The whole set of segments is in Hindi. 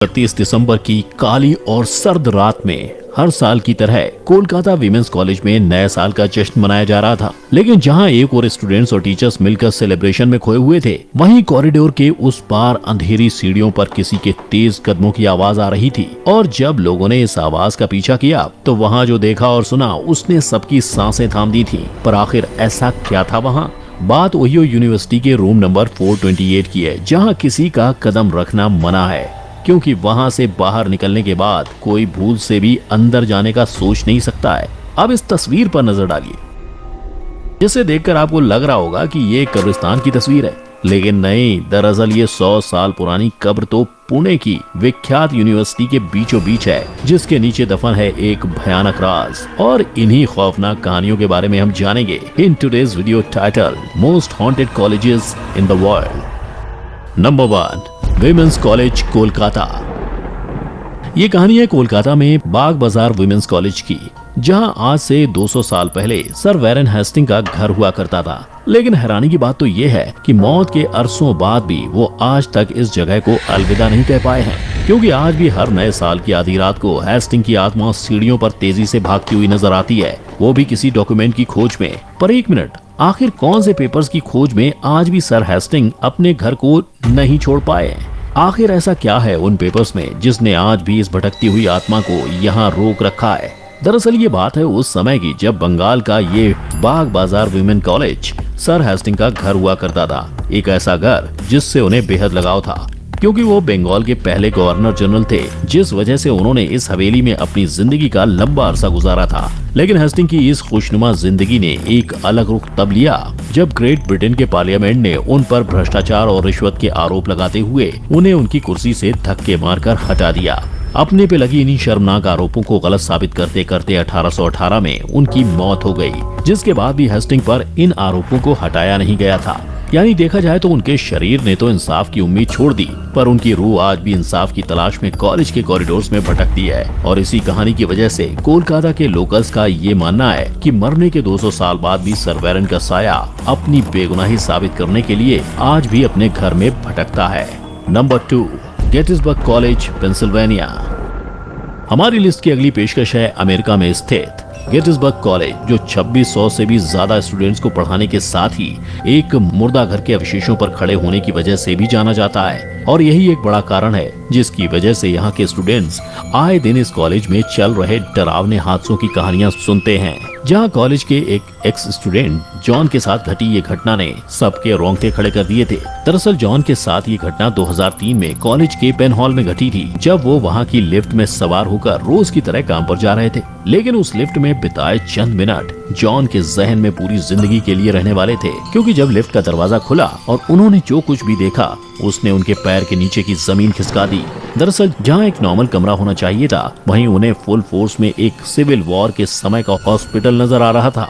31 दिसंबर की काली और सर्द रात में हर साल की तरह कोलकाता विमेंस कॉलेज में नए साल का जश्न मनाया जा रहा था। लेकिन जहां एक और स्टूडेंट्स और टीचर्स मिलकर सेलिब्रेशन में खोए हुए थे, वहीं कॉरिडोर के उस पार अंधेरी सीढ़ियों पर किसी के तेज कदमों की आवाज आ रही थी। और जब लोगों ने इस आवाज का पीछा किया तो वहाँ जो देखा और सुना उसने सबकी सांसें थाम दी थी। पर आखिर ऐसा क्या था वहाँ? बात ओहियो यूनिवर्सिटी के रूम नंबर 428 की है, जहाँ किसी का कदम रखना मना है, क्योंकि वहां से बाहर निकलने के बाद कोई भूल से भी अंदर जाने का सोच नहीं सकता है। अब इस तस्वीर पर नजर डालिए, जिसे देखकर आपको लग रहा होगा कि ये कब्रिस्तान की तस्वीर है, लेकिन नहीं, दरअसल ये 100 साल पुरानी कब्र तो पुणे की विख्यात यूनिवर्सिटी के बीचों बीच है, जिसके नीचे दफन है एक भयानक राज। और इन्हीं खौफनाक कहानियों के बारे में हम जानेंगे in today's video title most haunted colleges in the world. Number 1, women's college Kolkata. ये कहानी है कोलकाता में बाग बाजार विमेंस कॉलेज की, जहां आज से 200 साल पहले सर वैरेन हेस्टिंग का घर हुआ करता था। लेकिन हैरानी की बात तो ये है कि मौत के अरसों बाद भी वो आज तक इस जगह को अलविदा नहीं कह पाए हैं, क्योंकि आज भी हर नए साल की आधी रात को हेस्टिंग की आत्मा सीढ़ियों पर तेजी से भागती हुई नजर आती है, वो भी किसी डॉक्यूमेंट की खोज में। पर एक मिनट, आखिर कौन से पेपर्स की खोज में आज भी सर हेस्टिंग अपने घर को नहीं छोड़ पाए? आखिर ऐसा क्या है उन पेपर्स में जिसने आज भी इस भटकती हुई आत्मा को यहाँ रोक रखा है? दरअसल ये बात है उस समय की, जब बंगाल का ये बाग बाजार विमेन कॉलेज सर हेस्टिंग का घर हुआ करता था। एक ऐसा घर जिससे उन्हें बेहद लगाव था, क्योंकि वो बंगाल के पहले गवर्नर जनरल थे, जिस वजह से उन्होंने इस हवेली में अपनी जिंदगी का लंबा अरसा गुजारा था। लेकिन हेस्टिंग की इस खुशनुमा जिंदगी ने एक अलग रुख तब लिया जब ग्रेट ब्रिटेन के पार्लियामेंट ने उन पर भ्रष्टाचार और रिश्वत के आरोप लगाते हुए उन्हें उनकी कुर्सी से धक्के मारकर हटा दिया। अपने पे लगी इन्हीं शर्मनाक आरोपों को गलत साबित करते करते 1818 में उनकी मौत हो गई, जिसके बाद भी हेस्टिंग पर इन आरोपों को हटाया नहीं गया था। यानी देखा जाए तो उनके शरीर ने तो इंसाफ की उम्मीद छोड़ दी, पर उनकी रूह आज भी इंसाफ की तलाश में कॉलेज के कॉरिडोर्स में भटकती है। और इसी कहानी की वजह से कोलकाता के लोकल्स का ये मानना है कि मरने के 200 साल बाद भी सर वैरेन का साया अपनी बेगुनाही साबित करने के लिए आज भी अपने घर में भटकता है। Number 2, Gettysburg college, Pennsylvania. हमारी लिस्ट की अगली पेशकश है अमेरिका में स्थित गेटिसबर्ग कॉलेज, जो 2600 से भी ज्यादा स्टूडेंट्स को पढ़ाने के साथ ही एक मुर्दा घर के अवशेषों पर खड़े होने की वजह से भी जाना जाता है। और यही एक बड़ा कारण है जिसकी वजह से यहाँ के स्टूडेंट्स आए दिन इस कॉलेज में चल रहे डरावने हादसों की कहानियां सुनते हैं। जहाँ कॉलेज के एक एक्स स्टूडेंट जॉन के साथ घटी ये घटना ने सबके रोंगटे खड़े कर दिए थे। दरअसल जॉन के साथ ये घटना 2003 में कॉलेज के पेन हॉल में घटी थी, जब वो वहाँ की लिफ्ट में सवार होकर रोज की तरह काम पर जा रहे थे। लेकिन उस लिफ्ट में बिताए चंद मिनट जॉन के जहन में पूरी जिंदगी के लिए रहने वाले थे, क्योंकि जब लिफ्ट का दरवाजा खुला और उन्होंने जो कुछ भी देखा उसने उनके पैर के नीचे की जमीन खिसका दी। दरअसल जहां एक नॉर्मल कमरा होना चाहिए था, वहीं उन्हें फुल फोर्स में एक सिविल वॉर के समय का हॉस्पिटल नजर आ रहा था,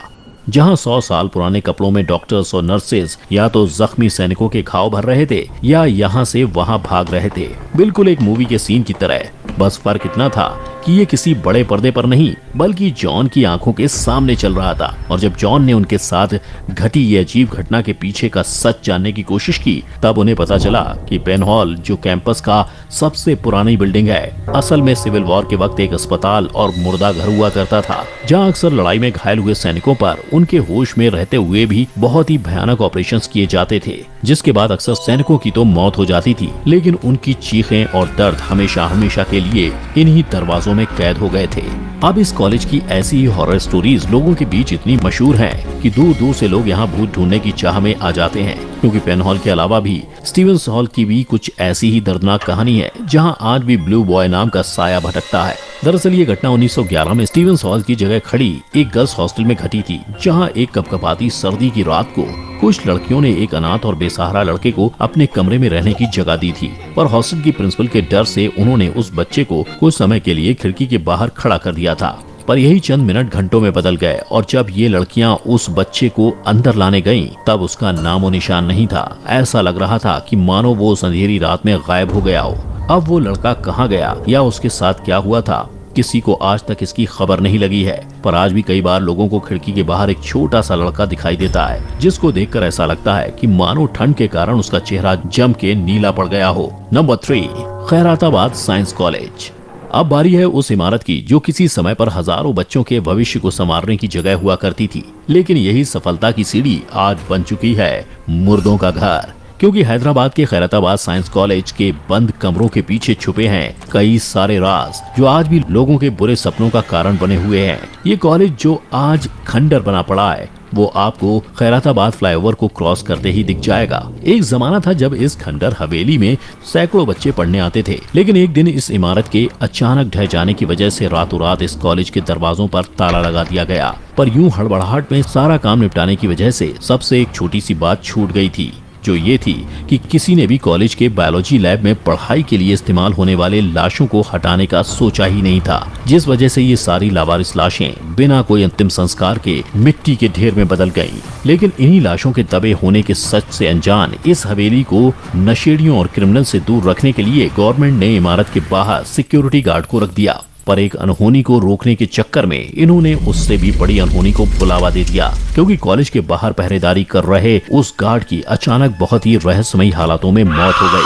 जहां 100 साल पुराने कपड़ों में डॉक्टर्स और नर्सेज या तो जख्मी सैनिकों के घाव भर रहे थे या यहाँ से वहाँ भाग रहे थे, बिल्कुल एक मूवी के सीन की तरह। बस फर्क इतना था कि ये किसी बड़े पर्दे पर नहीं बल्कि जॉन की आंखों के सामने चल रहा था। और जब जॉन ने उनके साथ घटी ये अजीब घटना के पीछे का सच जानने की कोशिश की, तब उन्हें पता चला कि पेन हॉल, जो कैंपस का सबसे पुरानी बिल्डिंग है, असल में सिविल वॉर के वक्त एक अस्पताल और मुर्दा घर हुआ करता था, जहाँ अक्सर लड़ाई में घायल हुए सैनिकों पर उनके होश में रहते हुए भी बहुत ही भयानक ऑपरेशंस किए जाते थे, जिसके बाद अक्सर सैनिकों की तो मौत हो जाती थी, लेकिन उनकी चीखें और दर्द हमेशा हमेशा के लिए इन्हीं दरवाजों में कैद हो गए थे। अब इस कॉलेज की ऐसी ही हॉरर स्टोरीज लोगों के बीच इतनी मशहूर हैं कि दूर दूर से लोग यहाँ भूत ढूंढने की चाह में आ जाते हैं, क्योंकि पेन हॉल के अलावा भी स्टीवेंस हॉल की भी कुछ ऐसी ही दर्दनाक कहानी है, जहाँ आज भी ब्लू बॉय नाम का साया भटकता है। दरअसल ये घटना 1911 में स्टीवेंस हॉल की जगह खड़ी एक गर्ल्स हॉस्टल में घटी थी, जहाँ एक कपकपाती सर्दी की रात को कुछ लड़कियों ने एक अनाथ और बेसहारा लड़के को अपने कमरे में रहने की जगह दी थी। पर हॉस्टल की प्रिंसिपल के डर से उन्होंने उस बच्चे को कुछ समय के लिए खिड़की के बाहर खड़ा कर दिया था। पर यही चंद मिनट घंटों में बदल गए, और जब ये लड़कियां उस बच्चे को अंदर लाने गईं, तब उसका नामो निशान नहीं था। ऐसा लग रहा था कि मानो वो उस अंधेरी रात में गायब हो गया हो। अब वो लड़का कहाँ गया या उसके साथ क्या हुआ था, किसी को आज तक इसकी खबर नहीं लगी है, पर आज भी कई बार लोगों को खिड़की के बाहर एक छोटा सा लड़का दिखाई देता है, जिसको देखकर ऐसा लगता है कि मानो ठंड के कारण उसका चेहरा जम के नीला पड़ गया हो। Number 3, Khairatabad science college. अब बारी है उस इमारत की जो किसी समय पर हजारों बच्चों के भविष्य को संवारने की जगह हुआ करती थी, लेकिन यही सफलता की सीढ़ी आज बन चुकी है मुर्दों का घर। क्योंकि हैदराबाद के खैराताबाद साइंस कॉलेज के बंद कमरों के पीछे छुपे हैं कई सारे राज जो आज भी लोगों के बुरे सपनों का कारण बने हुए हैं। ये कॉलेज जो आज खंडर बना पड़ा है, वो आपको खैराताबाद फ्लाईओवर को क्रॉस करते ही दिख जाएगा। एक जमाना था जब इस खंडर हवेली में सैकड़ों बच्चे पढ़ने आते थे, लेकिन एक दिन इस इमारत के अचानक ढह जाने की वजह से रातों रात इस कॉलेज के दरवाजों पर ताला लगा दिया गया। पर यूं हड़बड़ाहट में सारा काम निपटाने की वजह से सबसे एक छोटी सी बात छूट गई थी, जो ये थी कि किसी ने भी कॉलेज के बायोलॉजी लैब में पढ़ाई के लिए इस्तेमाल होने वाले लाशों को हटाने का सोचा ही नहीं था, जिस वजह से ये सारी लावारिस लाशें बिना कोई अंतिम संस्कार के मिट्टी के ढेर में बदल गईं। लेकिन इन्हीं लाशों के दबे होने के सच से अनजान इस हवेली को नशेड़ियों और क्रिमिनल से दूर रखने के लिए गवर्नमेंट ने इमारत के बाहर सिक्योरिटी गार्ड को रख दिया। पर एक अनहोनी को रोकने के चक्कर में इन्होंने उससे भी बड़ी अनहोनी को बुलावा दे दिया, क्योंकि कॉलेज के बाहर पहरेदारी कर रहे उस गार्ड की अचानक बहुत ही रहस्यमयी हालातों में मौत हो गई।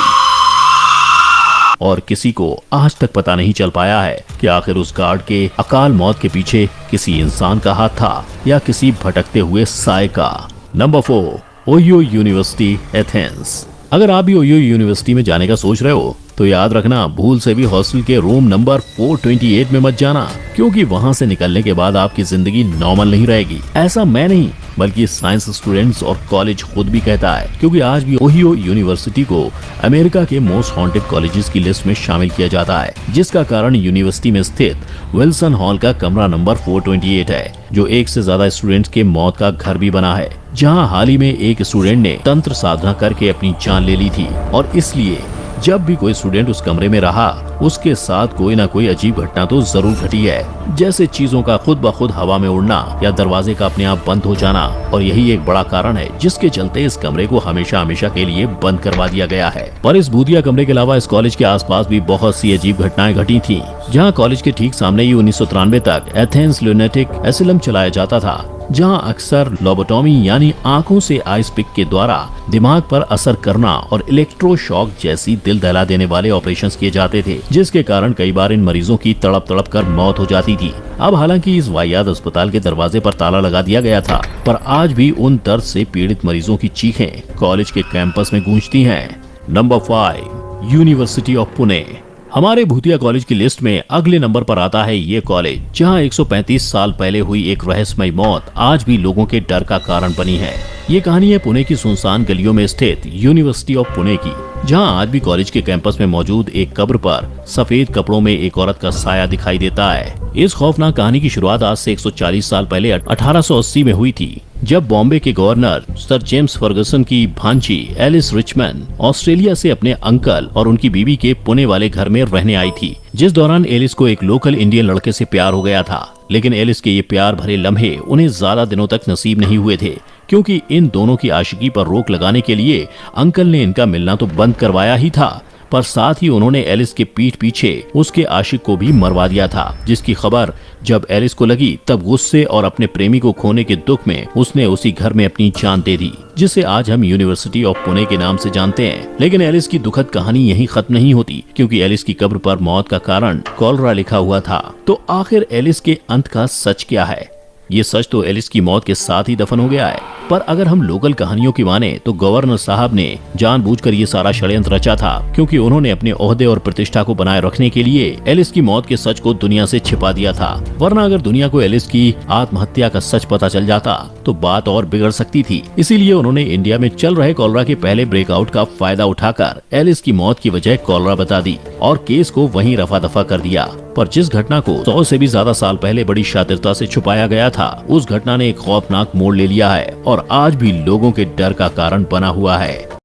और किसी को आज तक पता नहीं चल पाया है कि आखिर उस गार्ड के अकाल मौत के पीछे किसी इंसान का हाथ था या किसी भटकते हुए साए का। Number 4, Ohio university Athens. अगर आप भी ओहियो यूनिवर्सिटी में जाने का सोच रहे हो तो याद रखना, भूल से भी हॉस्टल के रूम नंबर 428 में मत जाना, क्योंकि वहां से निकलने के बाद आपकी जिंदगी नॉर्मल नहीं रहेगी। ऐसा मैं नहीं बल्कि साइंस स्टूडेंट्स और कॉलेज खुद भी कहता है, क्योंकि आज भी ओहियो यूनिवर्सिटी को अमेरिका के मोस्ट हॉन्टेड कॉलेजेस की लिस्ट में शामिल किया जाता है, जिसका कारण यूनिवर्सिटी में स्थित विल्सन हॉल का कमरा नंबर 428 है, जो एक से ज्यादा स्टूडेंट्स के मौत का घर भी बना है, जहाँ हाल ही में एक स्टूडेंट ने तंत्र साधना करके अपनी जान ले ली थी। और इसलिए जब भी कोई स्टूडेंट उस कमरे में रहा, उसके साथ कोई ना कोई अजीब घटना तो जरूर घटी है, जैसे चीजों का खुद ब खुद हवा में उड़ना या दरवाजे का अपने आप बंद हो जाना। और यही एक बड़ा कारण है जिसके चलते इस कमरे को हमेशा हमेशा के लिए बंद करवा दिया गया है। पर इस भूतिया कमरे के अलावा इस कॉलेज के आसपास भी बहुत सी अजीब घटनाएं घटी थी, जहाँ कॉलेज के ठीक सामने ही 1993 तक एथेंस ल्यूनेटिक एसिलम चलाया जाता था, जहां अक्सर लोबोटॉमी यानी आंखों से आइस पिक के द्वारा दिमाग पर असर करना और इलेक्ट्रोशॉक जैसी दिल दहला देने वाले ऑपरेशंस किए जाते थे, जिसके कारण कई बार इन मरीजों की तड़प तड़प कर मौत हो जाती थी। अब हालांकि इस वाहियात अस्पताल के दरवाजे पर ताला लगा दिया गया था, पर आज भी उन दर्द से पीड़ित मरीजों की चीखें कॉलेज के कैंपस में गूंजती हैं। Number 5, university of Pune. हमारे भूतिया कॉलेज की लिस्ट में अगले नंबर पर आता है ये कॉलेज, जहां 135 साल पहले हुई एक रहस्यमयी मौत आज भी लोगों के डर का कारण बनी है। ये कहानी है पुणे की सुनसान गलियों में स्थित यूनिवर्सिटी ऑफ पुणे की, जहां आज भी कॉलेज के कैंपस में मौजूद एक कब्र पर सफेद कपड़ों में एक औरत का साया दिखाई देता है। इस खौफनाक कहानी की शुरुआत आज से 140 साल पहले 1880 में हुई थी, जब बॉम्बे के गवर्नर सर जेम्स फर्गसन की भांजी एलिस रिचमैन ऑस्ट्रेलिया से अपने अंकल और उनकी बीवी के पुणे वाले घर में रहने आई थी, जिस दौरान एलिस को एक लोकल इंडियन लड़के से प्यार हो गया था। लेकिन एलिस के ये प्यार भरे लम्हे उन्हें ज्यादा दिनों तक नसीब नहीं हुए थे, क्योंकि इन दोनों की आशिकी पर रोक लगाने के लिए अंकल ने इनका मिलना तो बंद करवाया ही था, पर साथ ही उन्होंने एलिस के पीठ पीछे उसके आशिक को भी मरवा दिया था, जिसकी खबर जब एलिस को लगी तब गुस्से और अपने प्रेमी को खोने के दुख में उसने उसी घर में अपनी जान दे दी, जिसे आज हम यूनिवर्सिटी ऑफ पुणे के नाम से जानते हैं। लेकिन एलिस की दुखद कहानी यहीं खत्म नहीं होती, क्योंकि एलिस की कब्र पर मौत का कारण कॉलरा लिखा हुआ था। तो आखिर एलिस के अंत का सच क्या है? ये सच तो एलिस की मौत के साथ ही दफन हो गया है, पर अगर हम लोकल कहानियों की माने तो गवर्नर साहब ने जानबूझकर ये सारा षड्यंत्र रचा था, क्योंकि उन्होंने अपने ओहदे और प्रतिष्ठा को बनाए रखने के लिए एलिस की मौत के सच को दुनिया से छिपा दिया था। वरना अगर दुनिया को एलिस की आत्महत्या का सच पता चल जाता तो बात और बिगड़ सकती थी। इसीलिए उन्होंने इंडिया में चल रहे कॉलरा के पहले ब्रेकआउट का फायदा उठाकर एलिस की मौत की वजह कॉलरा बता दी और केस को वहीं रफा दफा कर दिया। पर जिस घटना को 100 से भी ज्यादा साल पहले बड़ी शातिरता से छुपाया गया था, उस घटना ने एक खौफनाक मोड़ ले लिया है और आज भी लोगों के डर का कारण बना हुआ है।